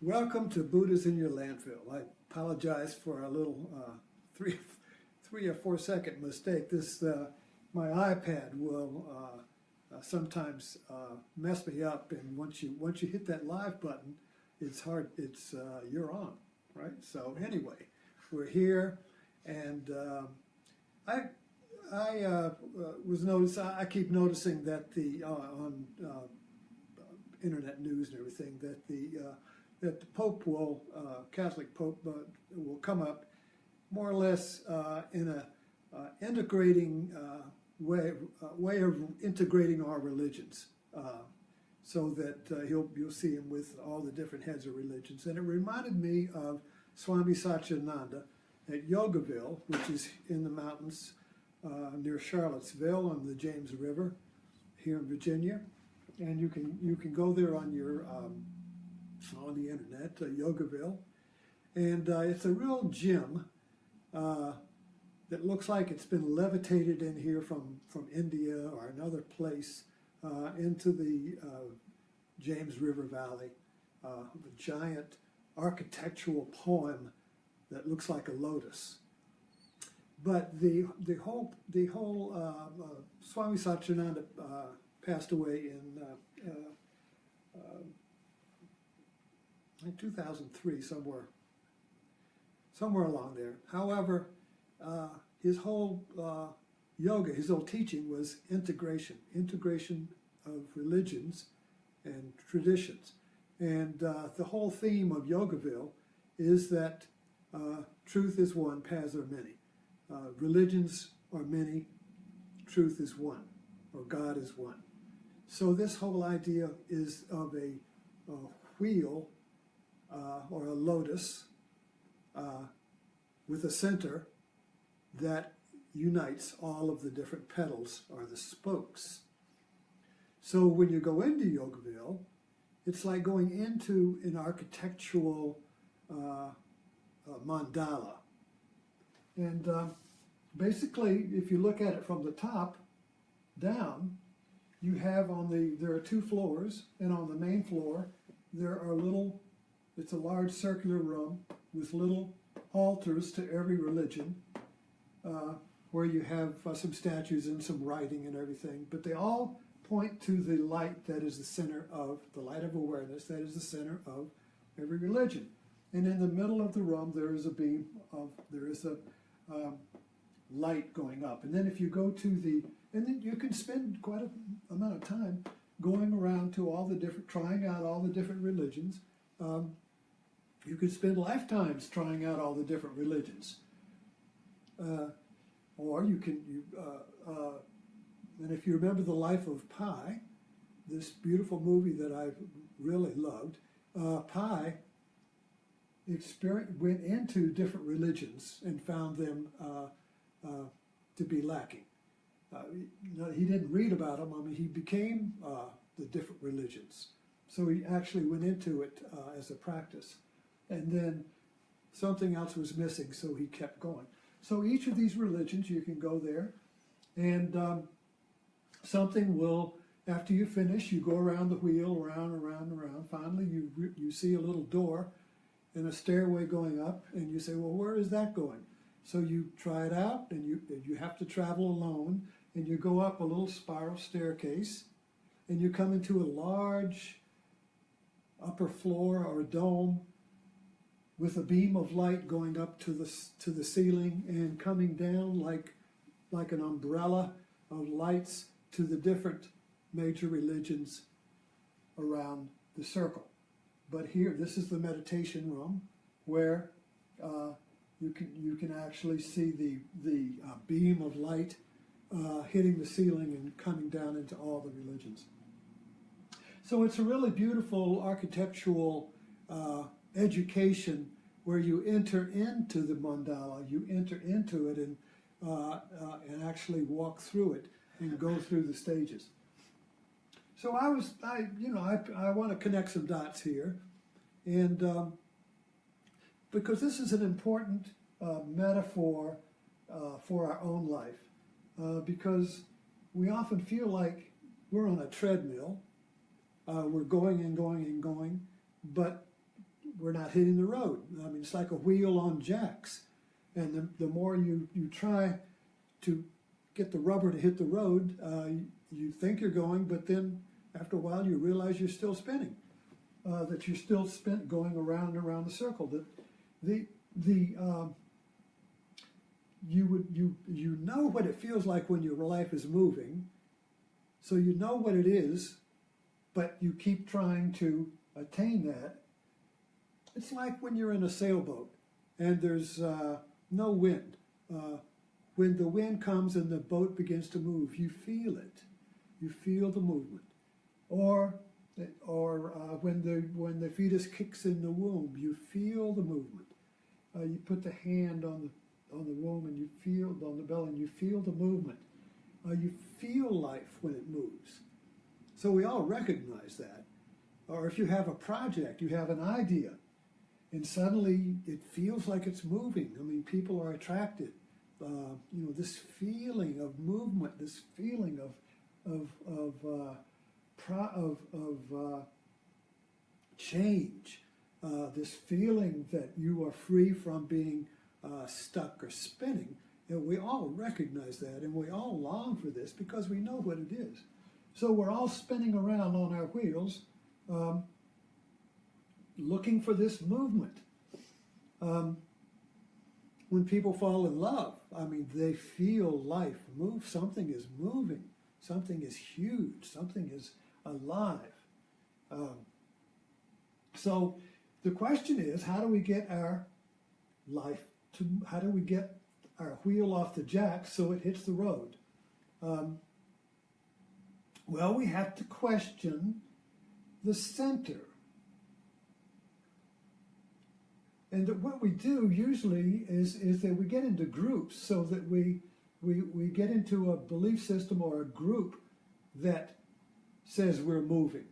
Welcome to Buddha's in Your Landfill. I apologize for a little three or 4 second mistake. My iPad will sometimes mess me up, and once you hit that live button, it's hard. You're on, right? So anyway, we're here, and I keep noticing that on internet news and everything that the Pope will, Catholic Pope, will come up more or less in a integrating way of integrating our religions, so that you'll see him with all the different heads of religions. And it reminded me of Swami Satchidananda at Yogaville, which is in the mountains near Charlottesville on the James River here in Virginia. And you can go there on the internet, Yogaville, and it's a real gym that looks like it's been levitated in here from India or another place into the James River Valley. A giant architectural poem that looks like a lotus. But the whole Swami Satchidananda passed away in 2003, somewhere along there. However, his whole yoga, his whole teaching was integration of religions and traditions. And the whole theme of Yogaville is that truth is one, paths are many. Religions are many, truth is one, or God is one. So this whole idea is of a wheel or a lotus with a center that unites all of the different petals or the spokes. So when you go into Yogaville, it's like going into an architectural mandala. And basically, if you look at it from the top down, you have there are 2 floors, and on the main floor, there are it's a large circular room with little altars to every religion, where you have some statues and some writing and everything, but they all point to the light that is the center of, the light of awareness that is the center of every religion. And in the middle of the room, there is a light going up. And then if you go and then you can spend quite an amount of time going around to trying out all the different religions. You could spend lifetimes trying out all the different religions. Or you can, and if you remember The Life of Pi, this beautiful movie that I really loved, Pi went into different religions and found them to be lacking. He didn't read about them. I mean, he became the different religions. So he actually went into it as a practice. And then something else was missing, so he kept going. So each of these religions, you can go there, and something will, after you finish, you go around the wheel, around. Finally, you see a little door and a stairway going up, and you say, well, where is that going? So you try it out, and you have to travel alone, and you go up a little spiral staircase, and you come into a large upper floor or dome with a beam of light going up to the ceiling and coming down like an umbrella of lights to the different major religions around the circle. But here, this is the meditation room where you can actually see the beam of light hitting the ceiling and coming down into all the religions. So it's a really beautiful architectural education where you enter into the mandala, you enter into it and actually walk through it and go through the stages. So I want to connect some dots here, and because this is an important metaphor for our own life, because we often feel like we're on a treadmill, we're going and going and going, but we're not hitting the road. I mean, it's like a wheel on jacks. And the more you try to get the rubber to hit the road, you think you're going, but then after a while you realize you're still spinning, that you're still going around and around the circle. That you know what it feels like when your life is moving, so you know what it is, but you keep trying to attain that. It's like when you're in a sailboat and there's no wind. When the wind comes and the boat begins to move, you feel it. You feel the movement. Or when the fetus kicks in the womb, you feel the movement. You put the hand on the womb and you feel on the belly and you feel the movement. You feel life when it moves. So we all recognize that. Or if you have a project, you have an idea, and suddenly it feels like it's moving. I mean, people are attracted. This feeling of movement, this feeling of change, this feeling that you are free from being stuck or spinning. And we all recognize that, and we all long for this because we know what it is. So we're all spinning around on our wheels, looking for this movement. When people fall in love, I mean, they feel life move. Something is moving. Something is huge. Something is alive. So the question is, how do we get our life to, how do we get our wheel off the jack so it hits the road? Well, we have to question the center. And what we do usually is that we get into groups so that we get into a belief system or a group that says we're moving.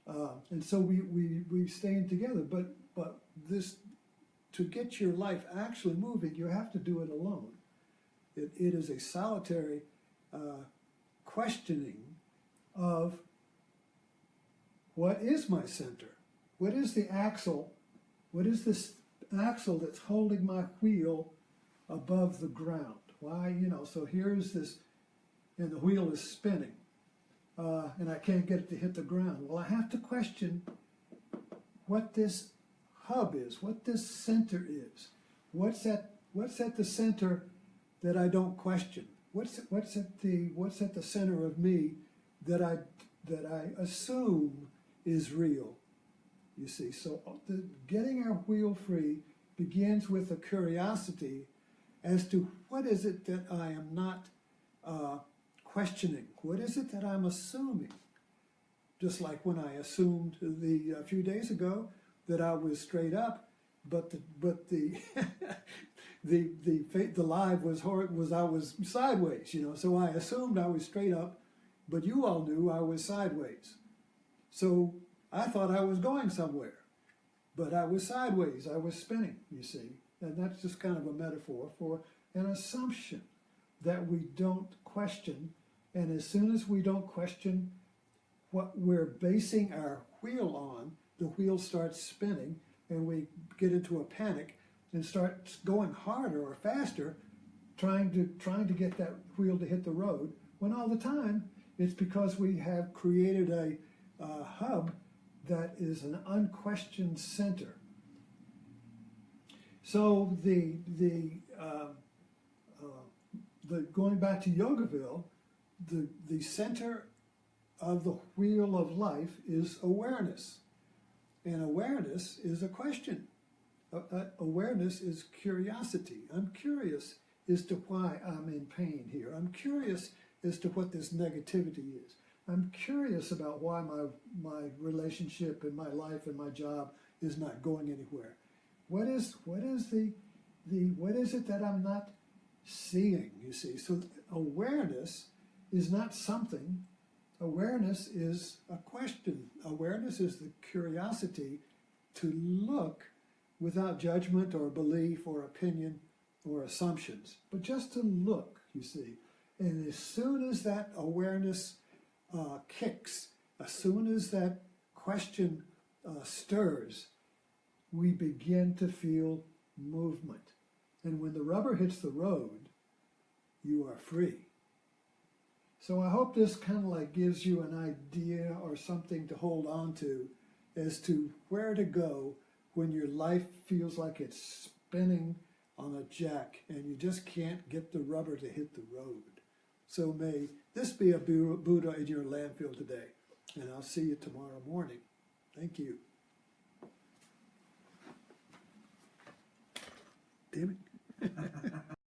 And so we stay together. But this, to get your life actually moving, you have to do it alone. It is a solitary questioning of what is my center? What is the axle? What is this axle that's holding my wheel above the ground? Why, so here's this, and the wheel is spinning, and I can't get it to hit the ground. Well, I have to question what this hub is, what this center is. What's at the center that I don't question? What's at the center of me that I assume is real? You see, so getting our wheel free begins with a curiosity as to what is it that I am not questioning? What is it that I'm assuming? Just like when I assumed a few days ago that I was straight up, but the the lie was I was sideways. So I assumed I was straight up, but you all knew I was sideways. So I thought I was going somewhere, but I was sideways. I was spinning, you see. And that's just kind of a metaphor for an assumption that we don't question. And as soon as we don't question what we're basing our wheel on, the wheel starts spinning and we get into a panic and start going harder or faster, trying to get that wheel to hit the road, when all the time it's because we have created a hub that is an unquestioned center. So the going back to Yogaville, the center of the wheel of life is awareness, and awareness is a question. Awareness is curiosity. I'm curious as to why I'm in pain here. I'm curious as to what this negativity is. I'm curious about why my relationship and my life and my job is not going anywhere. What is it that I'm not seeing, you see? So awareness is not something. Awareness is a question. Awareness is the curiosity to look without judgment or belief or opinion or assumptions, but just to look, you see. And as soon as that awareness kicks, as soon as that question stirs, we begin to feel movement. And when the rubber hits the road, you are free. So I hope this kind of like gives you an idea or something to hold on to as to where to go when your life feels like it's spinning on a jack and you just can't get the rubber to hit the road. So may this be a Buddha in your landfill today. And I'll see you tomorrow morning. Thank you. Damn it.